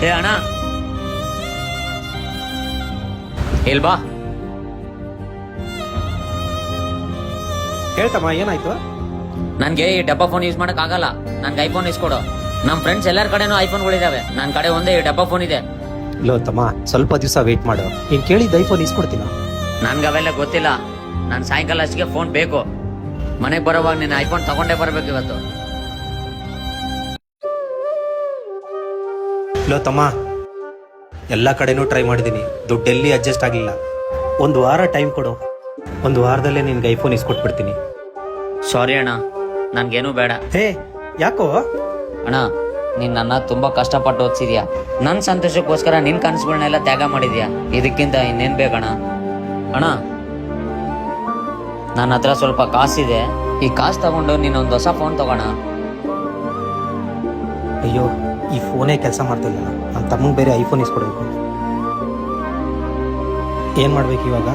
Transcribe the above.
ಏ ಅಣ್ಣ ಇಲ್ಬಾ. ಹೇಳ್ತಮ್ಮ, ಏನಾಯ್ತು? ನನ್ಗೆ ಈ ಡಬ್ಬಾ ಫೋನ್ ಯೂಸ್ ಮಾಡಕ್ ಆಗಲ್ಲ. ನನ್ಗೆ ಐಫೋನ್ ಇಸ್ಕೊಡು. ನಮ್ ಫ್ರೆಂಡ್ಸ್ ಎಲ್ಲರ ಕಡೆನೂ ಐಫೋನ್ಗಳಿದಾವೆ, ನನ್ ಕಡೆ ಒಂದೇ ಈ ಡಬ್ಬಾ ಫೋನ್ ಇದೆ. ಲೋ ತಮ್ಮ, ಸ್ವಲ್ಪ ದಿವಸ ವೇಟ್ ಮಾಡು. ನೀನ್ ಕೇಳಿದ ಐಫೋನ್ ಇಸ್ಕೊಡ್ತೀನ. ನನ್ಗೆ ಅವೆಲ್ಲ ಗೊತ್ತಿಲ್ಲ. ನನ್ ಸಾಯಂಕಾಲ ಅಷ್ಟಿಗೆ ಫೋನ್ ಬೇಕು. ಮನೆಗ್ ಬರೋವಾಗ ನೀನ್ ಐಫೋನ್ ತಗೊಂಡೇ ಬರ್ಬೇಕು ಇವತ್ತು. ಲೋ ತಮ್ಮ, ಎಲ್ಲ ಕಡೆನೂ ಟ್ರೈ ಮಾಡಿದ್ದೀನಿ, ದುಡ್ಡೆಲ್ಲಿ ಅಡ್ಜಸ್ಟ್ ಆಗಲಿಲ್ಲ. ಒಂದು ವಾರ ಟೈಮ್ ಕೊಡು. ಒಂದು ವಾರದಲ್ಲೇ ನಿನ್ಗೆ ಐಫೋನ್ ಇಸ್ಕೊಟ್ಬಿಡ್ತೀನಿ. ಸಾರಿ ಅಣ್ಣ, ನನ್ಗೇನು ಬೇಡ. ಹೇ, ಯಾಕೋ? ಅಣ್ಣ, ನೀನ್ ನನ್ನ ತುಂಬಾ ಕಷ್ಟಪಟ್ಟು ಓದಿಸಿದ್ಯಾ. ನನ್ ಸಂತೋಷಕ್ಕೋಸ್ಕರ ನಿನ್ ಕನಸುಗಳನ್ನೆಲ್ಲ ತ್ಯಾಗ ಮಾಡಿದ್ಯಾ. ಇದಕ್ಕಿಂತ ಇನ್ನೇನ್ ಬೇಕಣ್ಣ? ಅಣ್ಣ, ನನ್ನ ಹತ್ರ ಸ್ವಲ್ಪ ಕಾಸಿದೆ. ಈ ಕಾಸು ತಗೊಂಡು ನೀನೊಂದು ಹೊಸ ಫೋನ್ ತಗೋಣ. ಅಯ್ಯೋ, ಈ ಫೋನೇ ಕೆಲಸ ಮಾಡ್ತಾ ಇಲ್ಲ. ನಮ್ಮ ತಮ್ಮಂಗೆ ಬೇರೆ ಐಫೋನ್ ಇಸ್ಕೊಡ್ಬೇಕು. ಏನು ಮಾಡ್ಬೇಕು ಇವಾಗ?